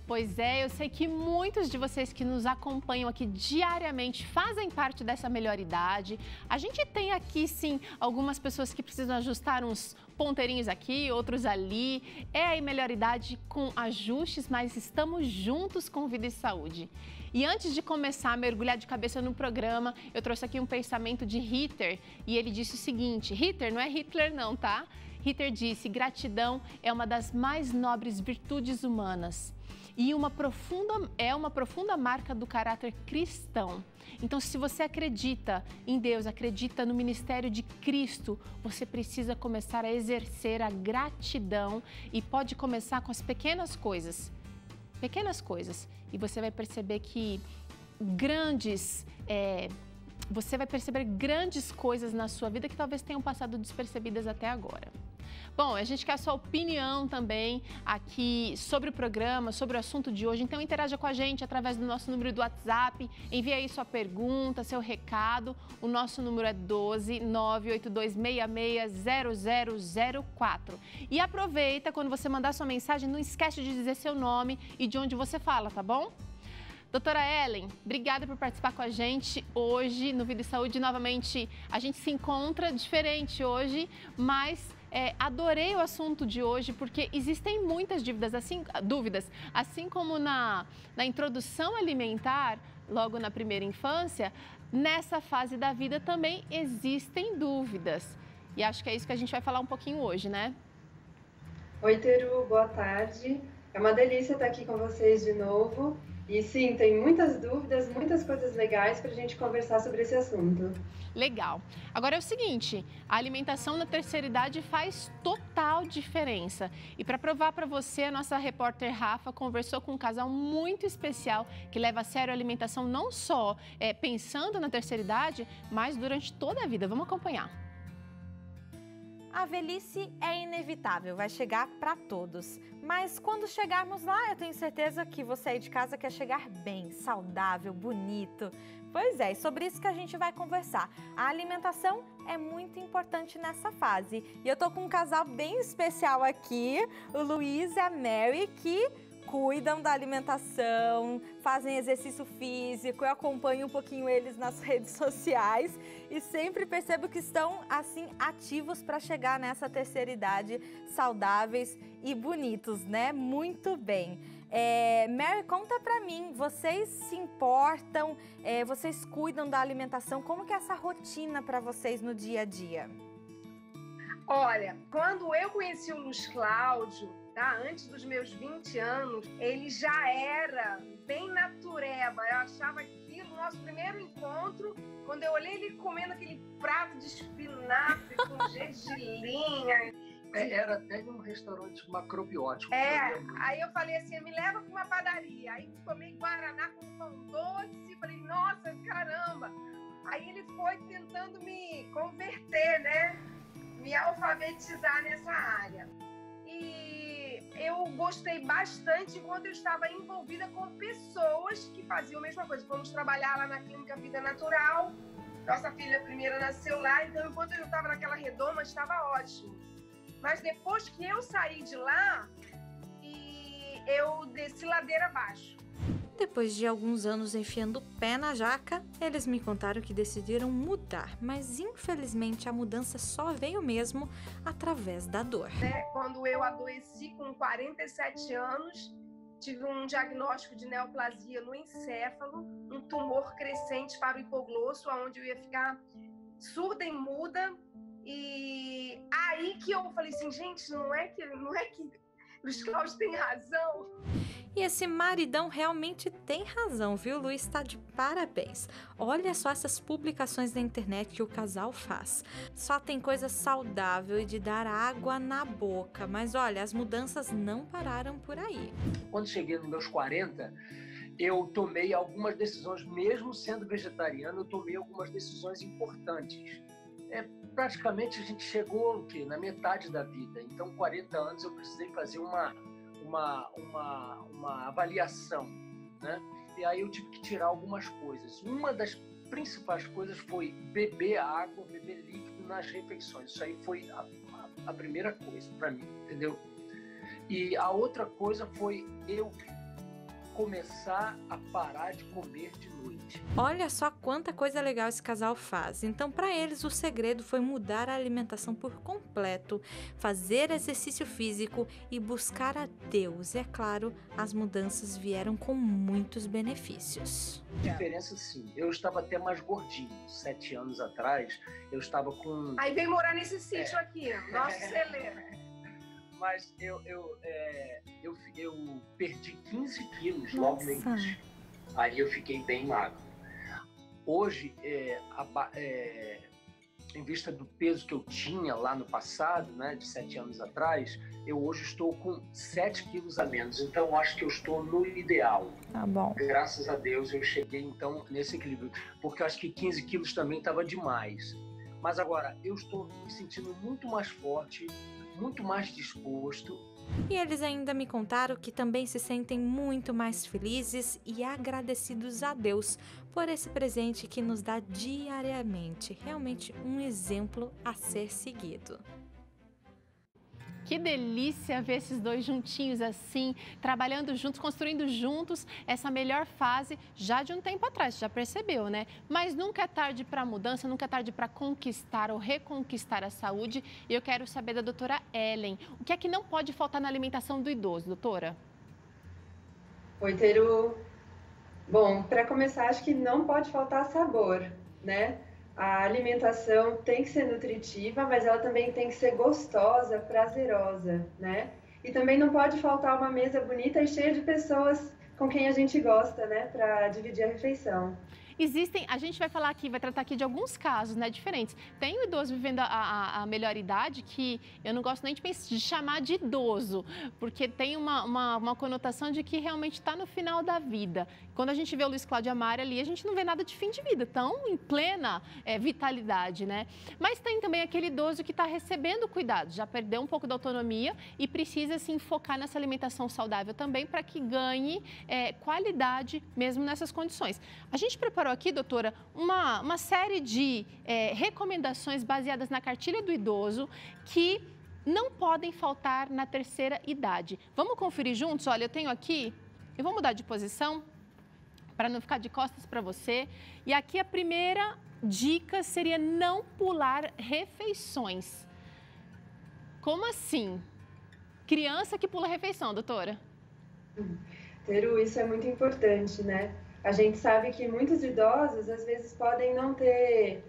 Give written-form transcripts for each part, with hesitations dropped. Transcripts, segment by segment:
Pois é, eu sei que muitos de vocês que nos acompanham aqui diariamente fazem parte dessa melhor idade. A gente tem aqui, sim, algumas pessoas que precisam ajustar uns ponteirinhos aqui, outros ali. É a melhor idade com ajustes, mas estamos juntos com Vida e Saúde. E antes de começar a mergulhar de cabeça no programa, eu trouxe aqui um pensamento de Ritter e ele disse o seguinte: Ritter não é Hitler não, tá? Ritter disse: gratidão é uma das mais nobres virtudes humanas. E uma profunda marca do caráter cristão. Então, se você acredita em Deus, acredita no ministério de Cristo, você precisa começar a exercer a gratidão e pode começar com as pequenas coisas. Pequenas coisas. E você vai perceber que você vai perceber grandes coisas na sua vida que talvez tenham passado despercebidas até agora. Bom, a gente quer a sua opinião também aqui sobre o programa, sobre o assunto de hoje. Então, interaja com a gente através do nosso número do WhatsApp. Envie aí sua pergunta, seu recado. O nosso número é 12 982660004. E aproveita, quando você mandar sua mensagem, não esquece de dizer seu nome e de onde você fala, tá bom? Doutora Ellen, obrigada por participar com a gente hoje no Vida e Saúde. Novamente, a gente se encontra diferente hoje, mas adorei o assunto de hoje porque existem muitas dúvidas, assim como na introdução alimentar, logo na primeira infância, nessa fase da vida também existem dúvidas. E acho que é isso que a gente vai falar um pouquinho hoje, né? Oi, Teru, boa tarde. É uma delícia estar aqui com vocês de novo. E sim, tem muitas dúvidas, muitas coisas legais para a gente conversar sobre esse assunto. Legal. Agora é o seguinte, a alimentação na terceira idade faz total diferença. E para provar para você, a nossa repórter Rafa conversou com um casal muito especial que leva a sério a alimentação não só pensando na terceira idade, mas durante toda a vida. Vamos acompanhar. A velhice é inevitável, vai chegar para todos. Mas quando chegarmos lá, eu tenho certeza que você aí de casa quer chegar bem, saudável, bonito. Pois é, e sobre isso que a gente vai conversar. A alimentação é muito importante nessa fase. E eu tô com um casal bem especial aqui, o Luiz e a Mary, que cuidam da alimentação, fazem exercício físico, eu acompanho um pouquinho eles nas redes sociais e sempre percebo que estão assim ativos para chegar nessa terceira idade, saudáveis e bonitos, né? Muito bem. Mary, conta pra mim, vocês se importam, vocês cuidam da alimentação, como que é essa rotina para vocês no dia a dia? Olha, quando eu conheci o Luiz Cláudio, tá? Antes dos meus 20 anos, ele já era bem natureba. Eu achava aquilo, nosso primeiro encontro, quando eu olhei ele comendo aquele prato de espinafre com gergelim. Era até um restaurante macrobiótico. Aí eu falei assim, me leva para uma padaria. Aí tomei guaraná com pão doce, falei, nossa, caramba. Aí ele foi tentando me converter, né? Me alfabetizar nessa área. E eu gostei bastante enquanto eu estava envolvida com pessoas que faziam a mesma coisa. Fomos trabalhar lá na Clínica Vida Natural. Nossa filha primeira nasceu lá, então enquanto eu estava naquela redoma, estava ótimo. Mas depois que eu saí de lá, eu desci ladeira abaixo. Depois de alguns anos enfiando o pé na jaca, eles me contaram que decidiram mudar, mas infelizmente a mudança só veio mesmo através da dor. Quando eu adoeci com 47 anos, tive um diagnóstico de neoplasia no encéfalo, um tumor crescente para o hipoglosso, onde eu ia ficar surda e muda. E aí que eu falei assim, gente, não é que Luiz Cláudio tem razão. E esse maridão realmente tem razão, viu? Luiz está de parabéns. Olha só essas publicações na internet que o casal faz. Só tem coisa saudável e de dar água na boca. Mas olha, as mudanças não pararam por aí. Quando cheguei nos meus 40, eu tomei algumas decisões, mesmo sendo vegetariano, eu tomei algumas decisões importantes. Praticamente a gente chegou na metade da vida, então 40 anos eu precisei fazer uma avaliação, né? E aí eu tive que tirar algumas coisas. Uma das principais coisas foi beber água, beber líquido nas refeições. Isso aí foi a primeira coisa para mim, entendeu? E a outra coisa foi eu começar a parar de comer de noite. Olha só quanta coisa legal esse casal faz. Então, para eles, o segredo foi mudar a alimentação por completo, fazer exercício físico e buscar a Deus. E, é claro, as mudanças vieram com muitos benefícios. Diferença, sim. Eu estava até mais gordinho. 7 anos atrás, eu estava com... Aí veio morar nesse sítio aqui, nosso celeiro. Mas eu perdi 15 quilos logo no início. Aí eu fiquei bem magro. Hoje, em vista do peso que eu tinha lá no passado, né, de 7 anos atrás, eu hoje estou com 7 quilos a menos. Então, eu acho que eu estou no ideal. Tá bom. Graças a Deus, eu cheguei, então, nesse equilíbrio. Porque eu acho que 15 quilos também estava demais. Mas agora, eu estou me sentindo muito mais forte, muito mais disposto. E eles ainda me contaram que também se sentem muito mais felizes e agradecidos a Deus por esse presente que nos dá diariamente. Realmente um exemplo a ser seguido. Que delícia ver esses dois juntinhos assim, trabalhando juntos, construindo juntos essa melhor fase já de um tempo atrás, já percebeu, né? Mas nunca é tarde para mudança, nunca é tarde para conquistar ou reconquistar a saúde. E eu quero saber da doutora Ellen, o que é que não pode faltar na alimentação do idoso, doutora? Oi, Teru. Bom, para começar, acho que não pode faltar sabor, né? A alimentação tem que ser nutritiva, mas ela também tem que ser gostosa, prazerosa, né? E também não pode faltar uma mesa bonita e cheia de pessoas com quem a gente gosta, né? Para dividir a refeição. Existem, a gente vai falar aqui, vai tratar aqui de alguns casos, né, diferentes. Tem o idoso vivendo a melhor idade que eu não gosto nem de chamar de idoso, porque tem uma conotação de que realmente está no final da vida. Quando a gente vê o Luiz Cláudio Amari ali, a gente não vê nada de fim de vida, tão em plena vitalidade, né? Mas tem também aquele idoso que está recebendo cuidado, já perdeu um pouco da autonomia e precisa, assim, focar nessa alimentação saudável também para que ganhe qualidade mesmo nessas condições. A gente preparou aqui, doutora, uma série de recomendações baseadas na cartilha do idoso que não podem faltar na terceira idade. Vamos conferir juntos? Olha, eu tenho aqui, eu vou mudar de posição para não ficar de costas para você. E aqui a primeira dica seria não pular refeições. Como assim? Criança que pula refeição, doutora? Teru, isso é muito importante, né? A gente sabe que muitos idosos, às vezes, podem não ter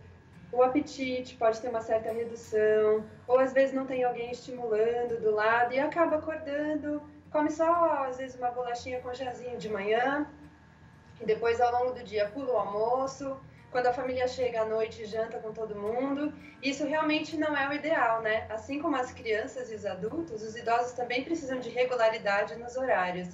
o apetite, pode ter uma certa redução, ou às vezes não tem alguém estimulando do lado e acaba acordando, come só, às vezes, uma bolachinha com chazinho de manhã, e depois, ao longo do dia, pula o almoço. Quando a família chega à noite, janta com todo mundo. Isso realmente não é o ideal, né? Assim como as crianças e os adultos, os idosos também precisam de regularidade nos horários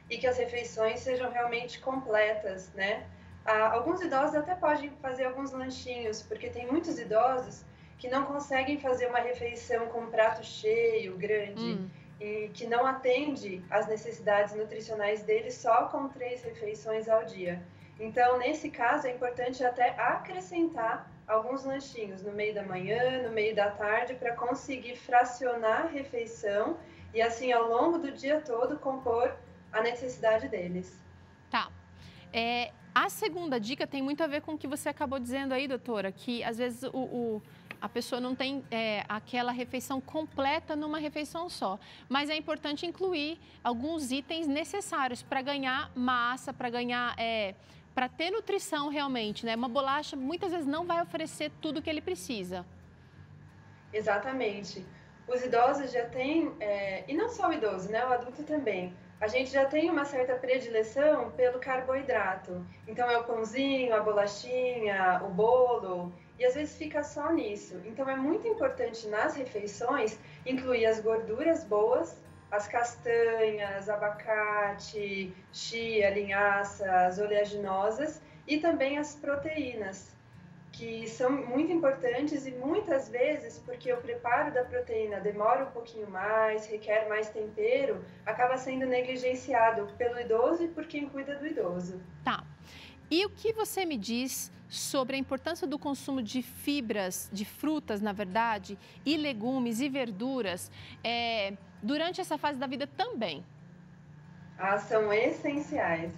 e que as refeições sejam realmente completas, né? Alguns idosos até podem fazer alguns lanchinhos, porque tem muitos idosos que não conseguem fazer uma refeição com um prato cheio, grande, e que não atende às necessidades nutricionais deles só com 3 refeições ao dia. Então, nesse caso, é importante até acrescentar alguns lanchinhos no meio da manhã, no meio da tarde, para conseguir fracionar a refeição e, assim, ao longo do dia todo, compor a necessidade deles. Tá. A segunda dica tem muito a ver com o que você acabou dizendo aí, doutora, que às vezes a pessoa não tem aquela refeição completa numa refeição só. Mas é importante incluir alguns itens necessários para ganhar massa, para ganhar... para ter nutrição realmente, né? Uma bolacha muitas vezes não vai oferecer tudo o que ele precisa. Exatamente. Os idosos já têm, e não só o idoso, né? O adulto também. A gente já tem uma certa predileção pelo carboidrato. Então, é o pãozinho, a bolachinha, o bolo, e às vezes fica só nisso. Então, é muito importante nas refeições incluir as gorduras boas, as castanhas, abacate, chia, linhaça, as oleaginosas e também as proteínas, que são muito importantes e muitas vezes, porque o preparo da proteína demora um pouquinho mais, requer mais tempero, acaba sendo negligenciado pelo idoso e por quem cuida do idoso. Tá. E o que você me diz sobre a importância do consumo de fibras, de frutas, na verdade, e legumes e verduras durante essa fase da vida também? São essenciais.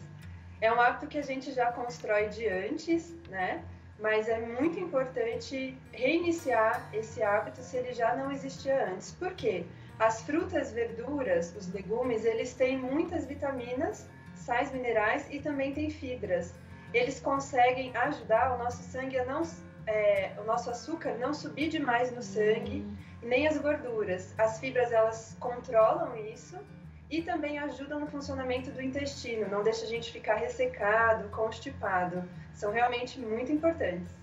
É um hábito que a gente já constrói de antes, né? Mas é muito importante reiniciar esse hábito se ele já não existia antes. Por quê? As frutas, verduras, os legumes, eles têm muitas vitaminas, sais minerais e também têm fibras. Eles conseguem ajudar o nosso sangue a não, o nosso açúcar não subir demais no sangue, nem as gorduras. As fibras, elas controlam isso e também ajudam no funcionamento do intestino, não deixa a gente ficar ressecado, constipado. São realmente muito importantes.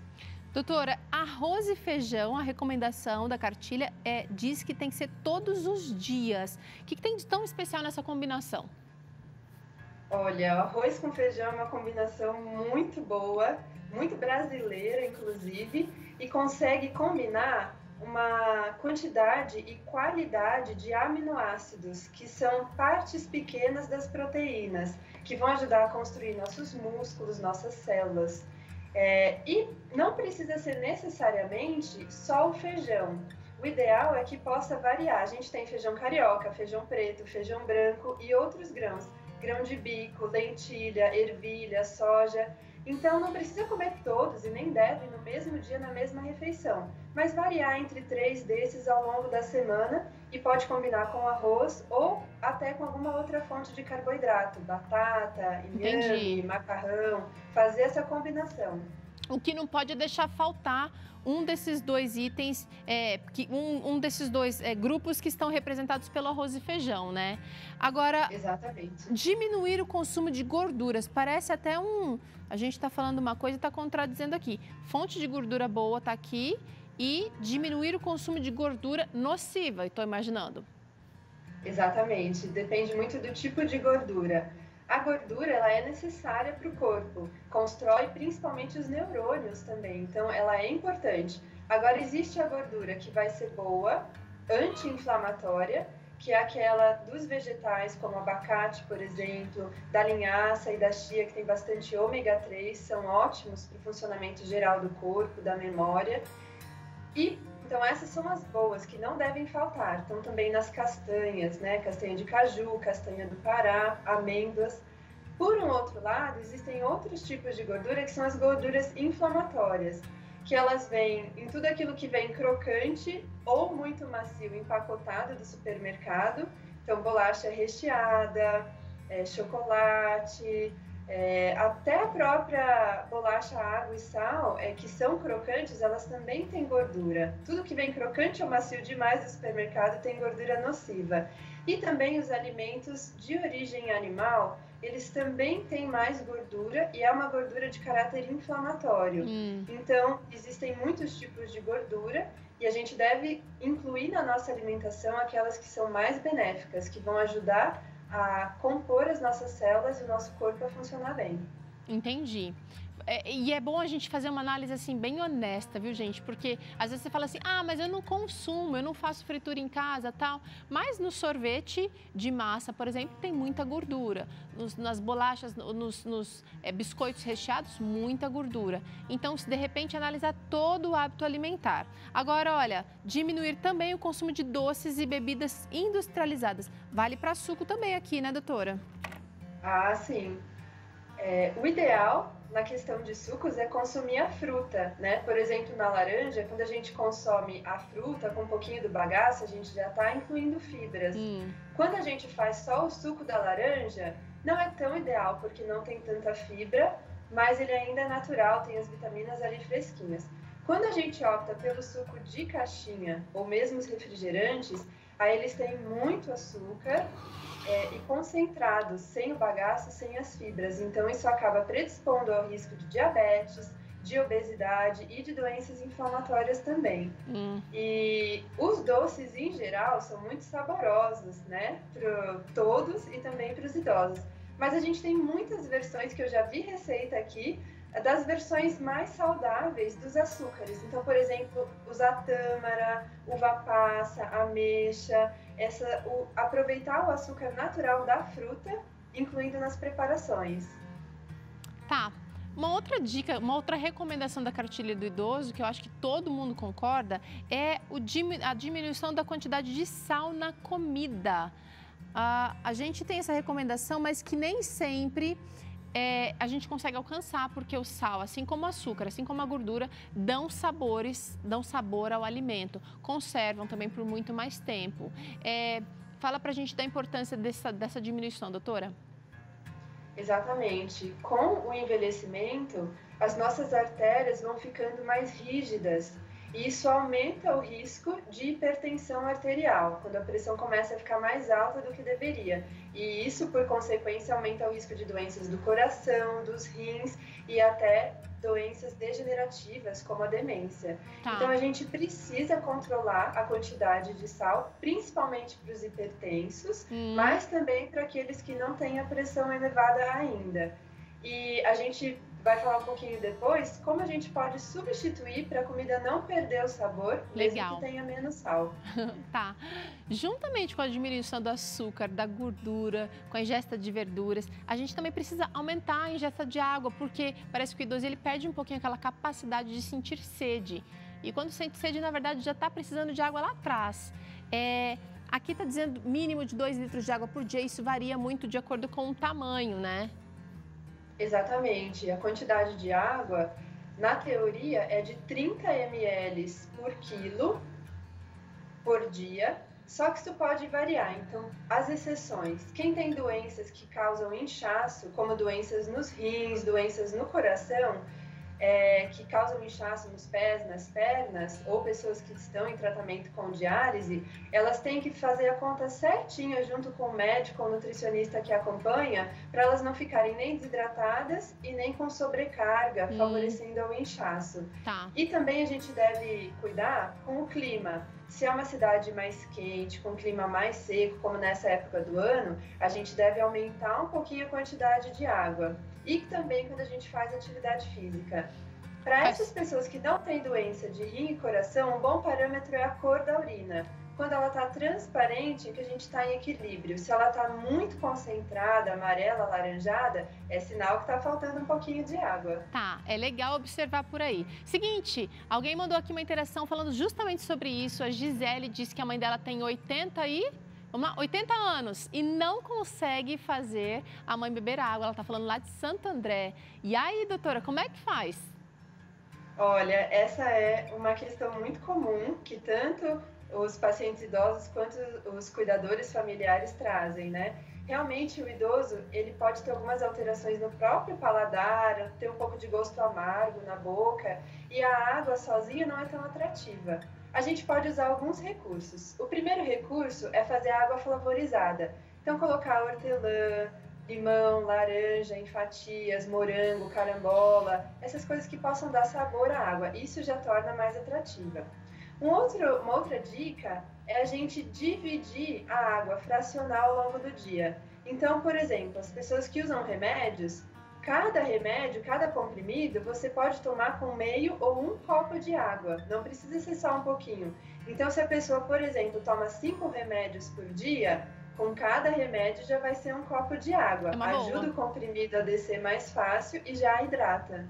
Doutora, arroz e feijão, a recomendação da cartilha diz que tem que ser todos os dias. O que tem de tão especial nessa combinação? Olha, arroz com feijão é uma combinação muito boa, muito brasileira, inclusive, e consegue combinar uma quantidade e qualidade de aminoácidos, que são partes pequenas das proteínas, que vão ajudar a construir nossos músculos, nossas células. E não precisa ser necessariamente só o feijão. O ideal é que possa variar. A gente tem feijão carioca, feijão preto, feijão branco e outros grãos. Grão de bico, lentilha, ervilha, soja. Então, não precisa comer todos e nem deve no mesmo dia, na mesma refeição. Mas variar entre 3 desses ao longo da semana e pode combinar com arroz ou até com alguma outra fonte de carboidrato. Batata, inhame, macarrão. Fazer essa combinação. O que não pode é deixar faltar um desses dois itens, um desses dois grupos que estão representados pelo arroz e feijão, né? Agora, exatamente. Diminuir o consumo de gorduras, parece até a gente está falando uma coisa e está contradizendo aqui. Fonte de gordura boa está aqui e diminuir o consumo de gordura nociva, estou imaginando. Exatamente, depende muito do tipo de gordura. A gordura, ela é necessária para o corpo, constrói principalmente os neurônios também, então ela é importante. Agora, existe a gordura que vai ser boa, anti-inflamatória, que é aquela dos vegetais, como abacate, por exemplo, da linhaça e da chia, que tem bastante ômega 3, são ótimos para o funcionamento geral do corpo, da memória. Então, essas são as boas, que não devem faltar. Então, também nas castanhas, né? Castanha de caju, castanha do Pará, amêndoas. Por um outro lado, existem outros tipos de gordura, que são as gorduras inflamatórias, que elas vêm em tudo aquilo que vem crocante ou muito macio, empacotado do supermercado. Então, bolacha recheada, chocolate... até a própria bolacha água e sal, que são crocantes, elas também têm gordura. Tudo que vem crocante ou macio demais do supermercado tem gordura nociva. E também os alimentos de origem animal, eles também têm mais gordura e é uma gordura de caráter inflamatório. Então, existem muitos tipos de gordura e a gente deve incluir na nossa alimentação aquelas que são mais benéficas, que vão ajudar a compor as nossas células e o nosso corpo a funcionar bem. Entendi. E é bom a gente fazer uma análise assim bem honesta, viu, gente? Porque às vezes você fala assim, mas eu não consumo, eu não faço fritura em casa, tal. Mas no sorvete de massa, por exemplo, tem muita gordura. Nas bolachas, nos biscoitos recheados, muita gordura. Então, se de repente analisar todo o hábito alimentar. Agora, olha, diminuir também o consumo de doces e bebidas industrializadas. Vale para suco também aqui, né, doutora? Sim. O ideal na questão de sucos é consumir a fruta, né? Por exemplo, na laranja, quando a gente consome a fruta com um pouquinho do bagaço, a gente já está incluindo fibras. Quando a gente faz só o suco da laranja, não é tão ideal, porque não tem tanta fibra, mas ele ainda é natural, tem as vitaminas ali fresquinhas. Quando a gente opta pelo suco de caixinha, ou mesmo os refrigerantes, aí eles têm muito açúcar, e concentrados, sem o bagaço, sem as fibras. Então, isso acaba predispondo ao risco de diabetes, de obesidade e de doenças inflamatórias também. E os doces, em geral, são muito saborosos, né? Para todos e também para os idosos. Mas a gente tem muitas versões, que eu já vi receita aqui, das versões mais saudáveis dos açúcares. Então, por exemplo, usar tâmara, uva passa, ameixa, aproveitar o açúcar natural da fruta, incluindo nas preparações. Tá. Uma outra dica, uma outra recomendação da cartilha do idoso, que eu acho que todo mundo concorda, é a diminuição da quantidade de sal na comida. A gente tem essa recomendação, mas que nem sempre a gente consegue alcançar, porque o sal, assim como o açúcar, assim como a gordura, dão sabor ao alimento, conservam também por muito mais tempo. Fala pra gente da importância dessa diminuição, doutora. Exatamente. Com o envelhecimento, as nossas artérias vão ficando mais rígidas e isso aumenta o risco de hipertensão arterial, quando a pressão começa a ficar mais alta do que deveria. E isso, por consequência, aumenta o risco de doenças do coração, dos rins e até doenças degenerativas, como a demência. Então, a gente precisa controlar a quantidade de sal, principalmente para os hipertensos, mas também para aqueles que não têm a pressão elevada ainda. E a gente vai falar um pouquinho depois como a gente pode substituir para a comida não perder o sabor, mesmo que tenha menos sal. Tá. Juntamente com a diminuição do açúcar, da gordura, com a ingesta de verduras, a gente também precisa aumentar a ingesta de água, porque parece que o idoso ele perde um pouquinho aquela capacidade de sentir sede. E quando sente sede, na verdade, já está precisando de água lá atrás. Aqui está dizendo mínimo de 2 litros de água por dia, isso varia muito de acordo com o tamanho, né? Exatamente. A quantidade de água, na teoria, é de 30 ml por quilo por dia, só que isso pode variar. Então, as exceções, quem tem doenças que causam inchaço, como doenças nos rins, doenças no coração, que causam inchaço nos pés, nas pernas, ou pessoas que estão em tratamento com diálise, elas têm que fazer a conta certinha junto com o médico ou nutricionista que acompanha, para elas não ficarem nem desidratadas e nem com sobrecarga, favorecendo o inchaço. Tá. E também a gente deve cuidar com o clima. Se é uma cidade mais quente, com um clima mais seco, como nessa época do ano, a gente deve aumentar um pouquinho a quantidade de água. E também quando a gente faz atividade física. Para essas pessoas que não têm doença de rim e coração, um bom parâmetro é a cor da urina. Quando ela está transparente, que a gente está em equilíbrio. Se ela está muito concentrada, amarela, alaranjada, é sinal que está faltando um pouquinho de água. Tá, é legal observar por aí. Seguinte, alguém mandou aqui uma interação falando justamente sobre isso. A Gisele disse que a mãe dela tem 80 anos e não consegue fazer a mãe beber água. Ela está falando lá de Santo André. E aí, doutora, como é que faz? Olha, essa é uma questão muito comum que tanto os pacientes idosos quanto os cuidadores familiares trazem, né? Realmente, o idoso, ele pode ter algumas alterações no próprio paladar, ter um pouco de gosto amargo na boca, e a água sozinha não é tão atrativa. A gente pode usar alguns recursos. O primeiro recurso é fazer a água flavorizada. Então, colocar hortelã, limão, laranja em fatias, morango, carambola, essas coisas que possam dar sabor à água. Isso já torna mais atrativa. Uma outra dica é a gente dividir a água, fracionar ao longo do dia. Então, por exemplo, as pessoas que usam remédios, cada remédio, cada comprimido, você pode tomar com meio ou 1 copo de água. Não precisa ser só um pouquinho. Então, se a pessoa, por exemplo, toma 5 remédios por dia, com cada remédio já vai ser 1 copo de água. Ajuda o comprimido a descer mais fácil e já hidrata.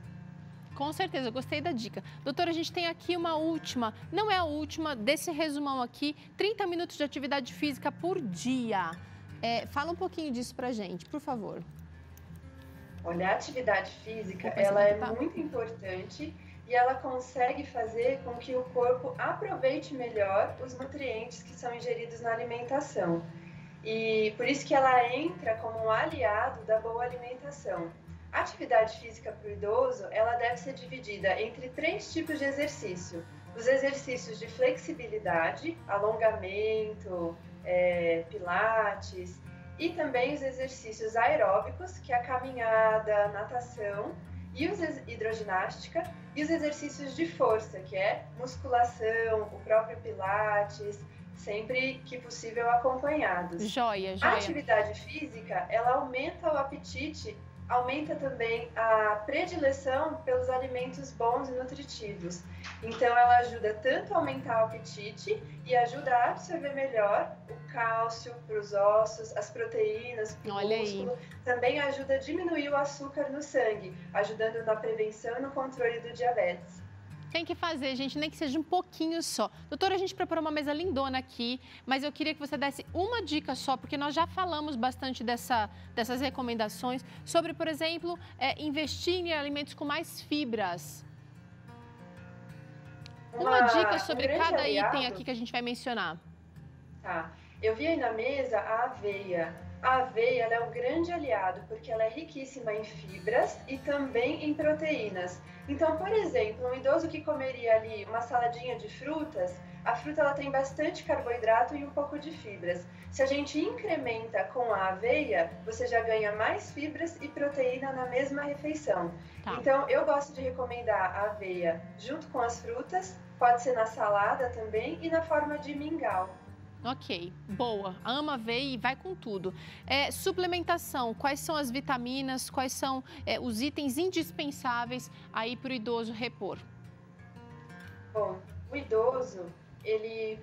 Com certeza, eu gostei da dica. Doutora, a gente tem aqui uma última, não é a última, desse resumão aqui, 30 minutos de atividade física por dia. Fala um pouquinho disso pra gente, por favor. Olha, a atividade física, ela é muito importante e ela consegue fazer com que o corpo aproveite melhor os nutrientes que são ingeridos na alimentação. E por isso que ela entra como um aliado da boa alimentação. A atividade física para o idoso, ela deve ser dividida entre 3 tipos de exercício. Os exercícios de flexibilidade, alongamento, pilates, e também os exercícios aeróbicos, que é a caminhada, a natação, e hidroginástica, e os exercícios de força, que é musculação, o próprio pilates, sempre que possível acompanhados. Joia. A atividade física, ela aumenta o apetite, aumenta também a predileção pelos alimentos bons e nutritivos. Então, ela ajuda tanto a aumentar o apetite e ajuda a absorver melhor o cálcio para os ossos, as proteínas para o músculo. Também ajuda a diminuir o açúcar no sangue, ajudando na prevenção e no controle do diabetes. Tem que fazer, gente, nem que seja um pouquinho só. Doutora, a gente preparou uma mesa lindona aqui, mas eu queria que você desse uma dica só, porque nós já falamos bastante dessas recomendações sobre, por exemplo, investir em alimentos com mais fibras. Uma dica sobre cada item aqui que a gente vai mencionar. Tá. Eu vi aí na mesa a aveia. A aveia ela é um grande aliado porque ela é riquíssima em fibras e também em proteínas. Então, por exemplo, um idoso que comeria ali uma saladinha de frutas, a fruta ela tem bastante carboidrato e um pouco de fibras. Se a gente incrementa com a aveia, você já ganha mais fibras e proteína na mesma refeição. Tá. Então, eu gosto de recomendar a aveia junto com as frutas, pode ser na salada também e na forma de mingau. Ok, boa. Ama aveia e vai com tudo. Suplementação, quais são as vitaminas, quais são os itens indispensáveis aí para o idoso repor? Bom, o idoso, ele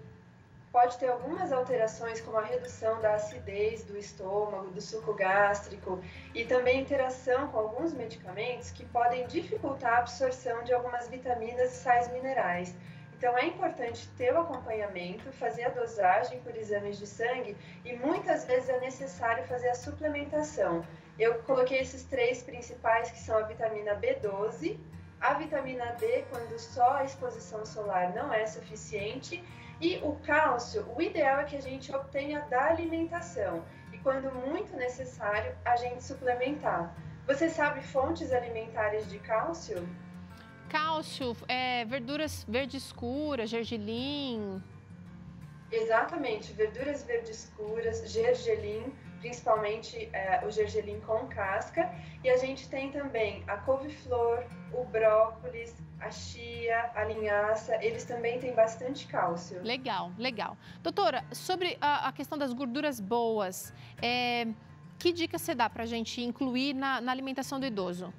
pode ter algumas alterações, como a redução da acidez do estômago, do suco gástrico e também interação com alguns medicamentos que podem dificultar a absorção de algumas vitaminas e sais minerais. Então, é importante ter o acompanhamento, fazer a dosagem por exames de sangue e muitas vezes é necessário fazer a suplementação. Eu coloquei esses 3 principais, que são a vitamina B12, a vitamina D, quando só a exposição solar não é suficiente, e o cálcio, o ideal é que a gente obtenha da alimentação e, quando muito necessário, a gente suplementar. Você sabe fontes alimentares de cálcio? Cálcio, verduras verde escura, gergelim. Exatamente, verduras verde escuras, gergelim, principalmente o gergelim com casca. E a gente tem também a couve-flor, o brócolis, a chia, a linhaça, eles também têm bastante cálcio. Legal, legal. Doutora, sobre a questão das gorduras boas, que dica você dá para a gente incluir na alimentação do idoso?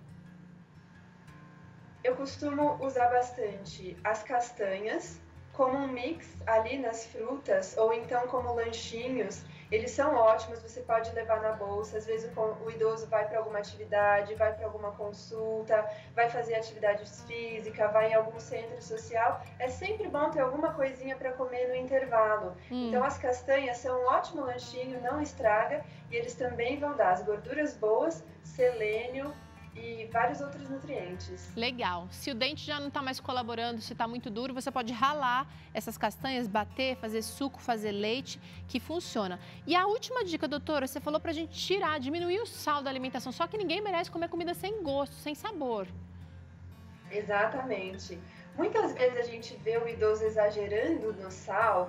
Eu costumo usar bastante as castanhas como um mix ali nas frutas ou então como lanchinhos. Eles são ótimos, você pode levar na bolsa. Às vezes o idoso vai para alguma atividade, vai para alguma consulta, vai fazer atividade física, vai em algum centro social. É sempre bom ter alguma coisinha para comer no intervalo. Então as castanhas são um ótimo lanchinho, não estraga e eles também vão dar as gorduras boas, selênio e vários outros nutrientes. Legal. Se o dente já não está mais colaborando, se está muito duro, você pode ralar essas castanhas, bater, fazer suco, fazer leite, que funciona. E a última dica, doutora, você falou para a gente diminuir o sal da alimentação, só que ninguém merece comer comida sem gosto, sem sabor. Exatamente. Muitas vezes a gente vê o idoso exagerando no sal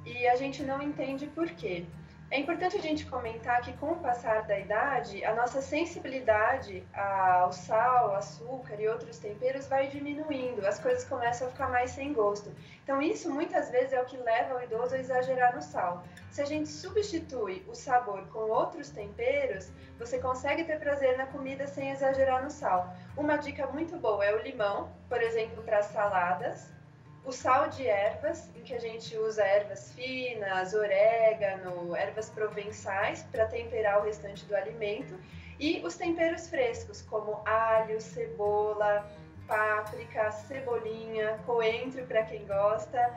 e a gente não entende por quê. É importante a gente comentar que com o passar da idade, a nossa sensibilidade ao sal, açúcar e outros temperos vai diminuindo, as coisas começam a ficar mais sem gosto. Então isso muitas vezes é o que leva o idoso a exagerar no sal. Se a gente substitui o sabor com outros temperos, você consegue ter prazer na comida sem exagerar no sal. Uma dica muito boa é o limão, por exemplo, para saladas. O sal de ervas, em que a gente usa ervas finas, orégano, ervas provençais para temperar o restante do alimento. E os temperos frescos, como alho, cebola, páprica, cebolinha, coentro para quem gosta,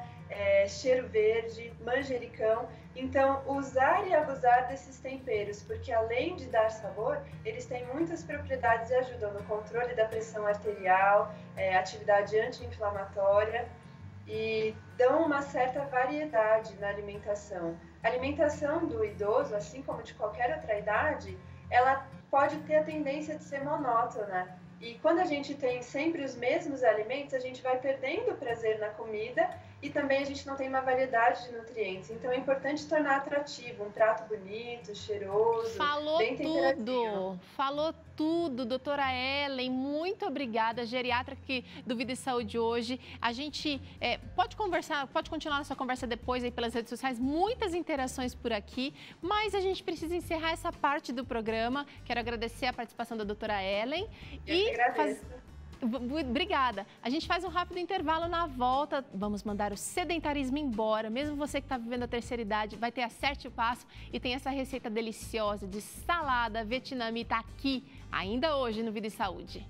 cheiro verde, manjericão. Então, usar e abusar desses temperos, porque além de dar sabor, eles têm muitas propriedades e ajudam no controle da pressão arterial, atividade anti-inflamatória. E dão uma certa variedade na alimentação. A alimentação do idoso, assim como de qualquer outra idade, ela pode ter a tendência de ser monótona. E quando a gente tem sempre os mesmos alimentos, a gente vai perdendo o prazer na comida e também a gente não tem uma variedade de nutrientes. Então é importante tornar atrativo um prato bonito, cheiroso, bem temperativo. Falou tudo, doutora Ellen, muito obrigada, geriatra aqui do Vida e Saúde hoje. A gente pode continuar nossa conversa depois aí pelas redes sociais, muitas interações por aqui, mas a gente precisa encerrar essa parte do programa. Quero agradecer a participação da doutora Ellen. Obrigada. A gente faz um rápido intervalo na volta. Vamos mandar o sedentarismo embora. Mesmo você que está vivendo a terceira idade, vai ter Acerte o Passo e tem essa receita deliciosa de salada vietnamita aqui, ainda hoje no Vida e Saúde.